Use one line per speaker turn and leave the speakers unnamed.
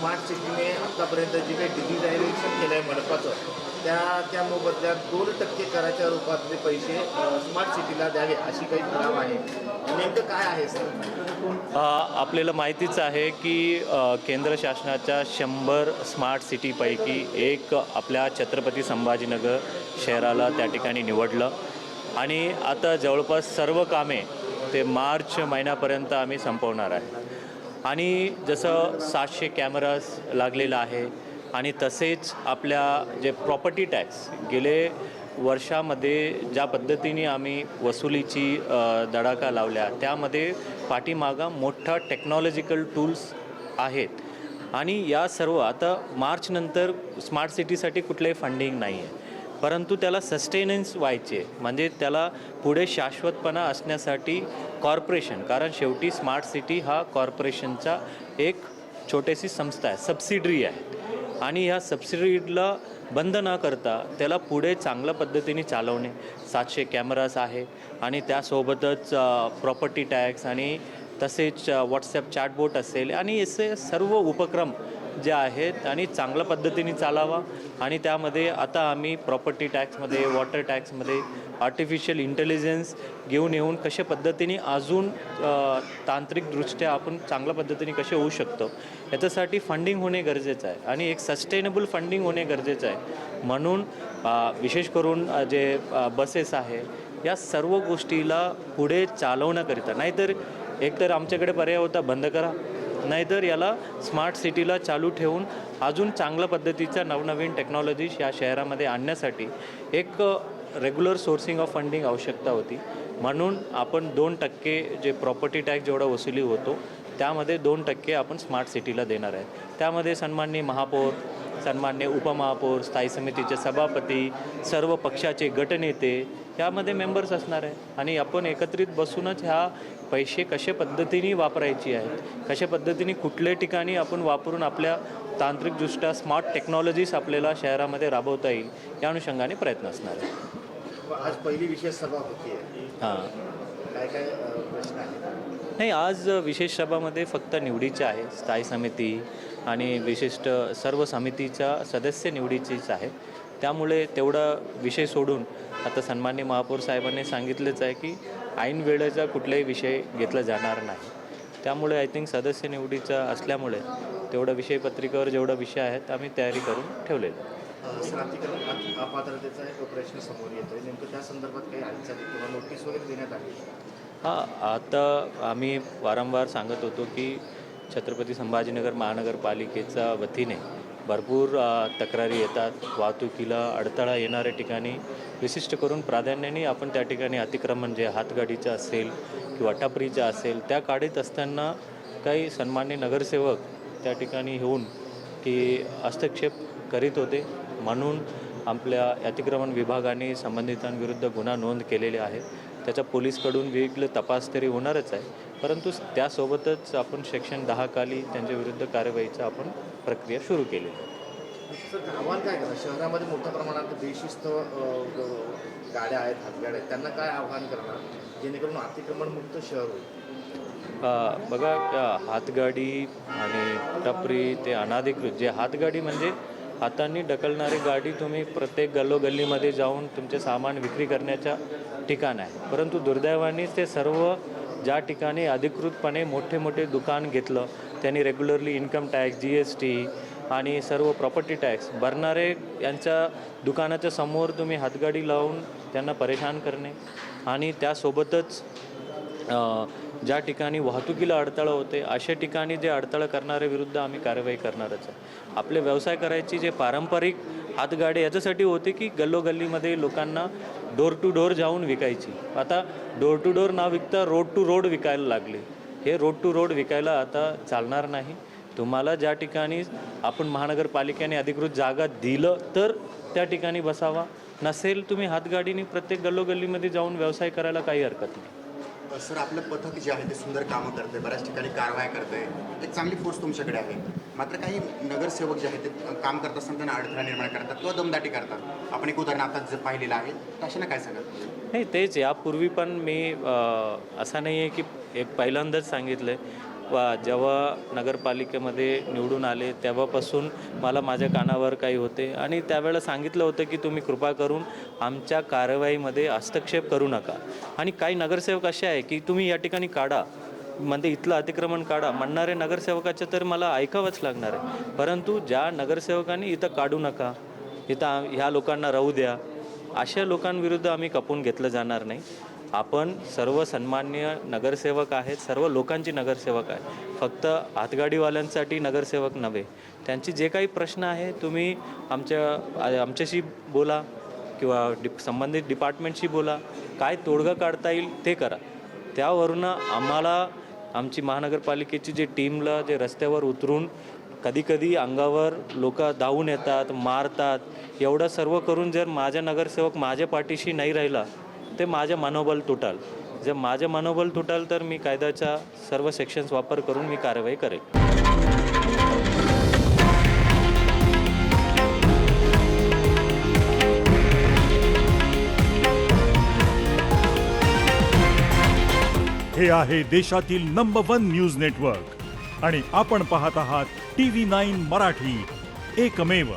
Smart सिटीने आत्तापर्यंत जे काही डिजिटायझेशन केलं आहे मनपाचं त्या मोबदल्यात 2% कराच्या रूपातले पैसे स्मार्ट सिटीला द्यावे अशी काही ठराव आहे. नेमकं काय आहे सर?
आपल्याला माहितीच आहे की केंद्र शासनाच्या 100 स्मार्ट सिटीपैकी एक आपल्या छत्रपती संभाजीनगर शहराला त्या ठिकाणी निवडलं आणि आता जवळपास सर्व कामे ते मार्च महिन्यापर्यंत आम्ही संपवणार आहे. आणि जसं 700 कॅमेराज लागलेला आहे आणि तसेच आपल्या जे प्रॉपर्टी टॅक्स गेले वर्षामध्ये ज्या पद्धतीने आम्ही वसुलीची धडाका लावल्या त्यामध्ये पाठीमागं मोठा टेक्नॉलॉजिकल टूल्स आहेत आणि या सर्व आता मार्चनंतर स्मार्ट सिटीसाठी कुठलंही फंडिंग नाही आहे, परंतु त्याला सस्टेनन्स व्हायचे म्हणजे त्याला पुढे शाश्वतपणा असण्यासाठी कॉर्पोरेशन, कारण शेवटी स्मार्ट सिटी हा कॉर्पोरेशनचा एक छोटीशी संस्था आहे, सबसिडरी आहे आणि ह्या सबसिडीला बंद न करता त्याला पुढे चांगल्या पद्धतीने चालवणे. 700 कॅमेराज आहे आणि त्यासोबतच प्रॉपर्टी टॅक्स आणि तसेच व्हॉट्सॲप चॅटबोट असेल आणि असे सर्व उपक्रम जे आहेत आणि चांगल्या पद्धतीने चालावा. आणि त्यामध्ये आता आम्ही प्रॉपर्टी टॅक्समध्ये, वॉटर टॅक्समध्ये आर्टिफिशियल इंटेलिजन्स घेऊन येऊन कशा पद्धतीने अजून तांत्रिकदृष्ट्या आपण चांगल्या पद्धतीने कसे होऊ शकतो याच्यासाठी फंडिंग होणे गरजेचं आहे आणि एक सस्टेनेबल फंडिंग होणे गरजेचं आहे. म्हणून विशेष करून जे बसेस आहे या सर्व गोष्टीला पुढे चालवण्याकरिता, नाहीतर एकतर आमच्याकडे पर्याय होता बंद करा, नाहीतर याला स्मार्ट सिटीला चालू ठेवून अजून चांगल्या पद्धतीच्या नवनवीन टेक्नॉलॉजीज या शहरामध्ये आणण्यासाठी एक रेग्युलर सोर्सिंग ऑफ फंडिंग आवश्यकता होती. म्हणून आपण 2% जे प्रॉपर्टी टॅक्स जेवढा वसुली होतो त्यामध्ये 2% आपण स्मार्ट सिटीला देणार आहे. त्यामध्ये सन्माननीय महापौर, सन्माननीय उपमहापौर, स्थायी समितीचे सभापती, सर्व पक्षाचे गटनेते यामध्ये मेंबर्स असणार आहे आणि आपण एकत्रित बसूनच ह्या पैसे कशा पद्धतीने वापरायची आहेत, कशा पद्धतीने कुठल्या ठिकाणी आपण वापरून आपल्या तांत्रिकदृष्ट्या स्मार्ट टेक्नॉलॉजीज आपल्याला शहरामध्ये राबवता येईल या अनुषंगाने प्रयत्न असणार आहे.
आज पहिली विशेष सभा होती आहे.
हां,
काय काय प्रश्न आहेत?
नाही, आज विशेष सभामध्ये फक्त निवडीचे आहे, स्थायी समिती आणि विशिष्ट सर्व समितीच्या सदस्य निवडीचीच आहे. त्यामुळे तेवढा विषय सोडून आता सन्माननीय महापौर साहेबांनी सांगितलेच आहे की ऐन वेळेचा कुठलाही विषय घेतला जाणार नाही. त्यामुळे आय थिंक सदस्य निवडीचा असल्यामुळे तेवढा विषयपत्रिकेवर जेवढा विषय आहेत आम्ही तयारी करून ठेवलेलं आहे.
अतिक्रमण अपात्रतेचा एक प्रश्न समोर येतो आहे. नेमकं त्या संदर्भात काही हालचाली किंवा नोटीस वगैरे देण्यात आली?
आता आम्ही वारंवार सांगत होतो की छत्रपती संभाजीनगर महानगरपालिकेच्या वतीने भरपूर तक्रारी येतात. वाहतुकीला अडथळा येणाऱ्या ठिकाणी विशिष्ट करून प्राधान्याने आपण त्या ठिकाणी अतिक्रमण जे हातगाडीचं असेल किंवा टपरीचं असेल त्या काढत असताना काही सन्मान्य नगरसेवक त्या ठिकाणी येऊन की हस्तक्षेप करीत होते. म्हणून आपल्या अतिक्रमण विभागाने संबंधितांविरुद्ध गुन्हा नोंद केलेले आहे. त्याचा पोलीसकडून वेगळं तपास तरी होणारच आहे, परंतु त्यासोबतच आपण सेक्शन 10 खाली त्यांच्याविरुद्ध कारवाईचा आपण प्रक्रिया सुरू केली आहे.
सर, आव्हान काय करा शहरामध्ये मोठ्या प्रमाणात बेशिस्त गाड्या आहेत, हातगाड्या आहेत, त्यांना काय आव्हान करणार जेणेकरून अतिक्रमणमुक्त शहर होईल?
बघा, हातगाडी आणि टपरी ते अनाधिकृत जे हातगाडी म्हणजे हातांनी ढकलणारी गाडी तुम्ही प्रत्येक गल्लोगल्लीमध्ये जाऊन तुमचे सामान विक्री करण्याच्या ठिकाण आहे, परंतु दुर्दैवाने ते सर्व ज्या ठिकाणी अधिकृतपणे मोठे मोठे दुकान घेतलं त्यांनी रेग्युलरली इन्कम टॅक्स, GST आणि सर्व प्रॉपर्टी टॅक्स भरणारे यांच्या दुकानाच्या समोर तुम्ही हातगाडी लावून त्यांना परेशान करणे आणि त्यासोबतच ज्या ठिकाणी वाहतुकीला अडथळा होते अशा ठिकाणी जे अडथळा करणाऱ्या विरुद्ध आम्ही कारवाई करणारच आहे. आपले व्यवसाय करायची जे पारंपरिक हातगाडी याच्यासाठी होते की गल्लोगल्लीमध्ये लोकांना डोर टू डोर जाऊन विकायची. आता डोर टू डोर ना विकता रोड टू रोड विकायला लागले. हे रोड टू रोड विकायला आता चालणार नाही. तुम्हाला ज्या ठिकाणी आपण महानगरपालिकेने अधिकृत जागा दिलं तर त्या ठिकाणी बसावा, नसेल तुम्ही हातगाडीने प्रत्येक गल्लोगल्लीमध्ये जाऊन व्यवसाय करायला काही हरकत नाही.
सर, आपलं पथक जे आहे ते सुंदर कामं करतं आहे, बऱ्याच ठिकाणी कारवाया करतं आहे, एक चांगली फोर्स तुमच्याकडे आहे. मात्र काही नगरसेवक जे आहेत ते काम करत असताना त्यांना अडथळा निर्माण करतात किंवा दमदाटी करतात. आपण एक उदाहरण आता जे पाहिलेलं आहे, तशाने काय सांगाल?
नाही, तेच यापूर्वी पण मी असं नाही आहे की एक पहिल्यांदाच सांगितलं आहे. जेव्हा नगरपालिकेमध्ये निवडून आले तेव्हापासून मला माझ्या कानावर काही होते आणि त्यावेळेला सांगितलं होतं की तुम्ही कृपा करून आमच्या कारवाईमध्ये हस्तक्षेप करू नका. आणि काही नगरसेवक असे आहे की तुम्ही या ठिकाणी काढा, म्हणजे इथलं अतिक्रमण काढा म्हणणारे नगरसेवकाचं तर मला ऐकावंच लागणार आहे. परंतु ज्या नगरसेवकांनी इथं काढू नका, इथं ह्या लोकांना राहू द्या, अशा लोकांविरुद्ध आम्ही खपून घेतलं जाणार नाही. आपण सर्व सन्मान्य नगरसेवक आहेत, सर्व लोकांची नगरसेवक आहे, फक्त हातगाडीवाल्यांसाठी नगरसेवक नव्हे. त्यांचे जे काही प्रश्न आहे तुम्ही आमच्याशी बोला किंवा संबंधित डिपार्टमेंटशी बोला, काय तोडगा काढता येईल ते करा. त्यावरून आम्हाला आमची महानगरपालिकेची जे टीमला जे रस्त्यावर उतरून कधीकधी अंगावर लोक धावून येतात, मारतात, एवढं सर्व करून जर माझा नगरसेवक माझ्या पाठीशी नाही राहिला ते माझं मनोबल तुटाल. जर माझं मनोबल तुटाल तर मी कायद्याचा सर्व सेक्शन्स वापर करून मी कारवाई करेन.
हे आहे देशातील नंबर 1 न्यूज नेटवर्क आणि आपण पाहत आहात TV9 मराठी, एकमेव.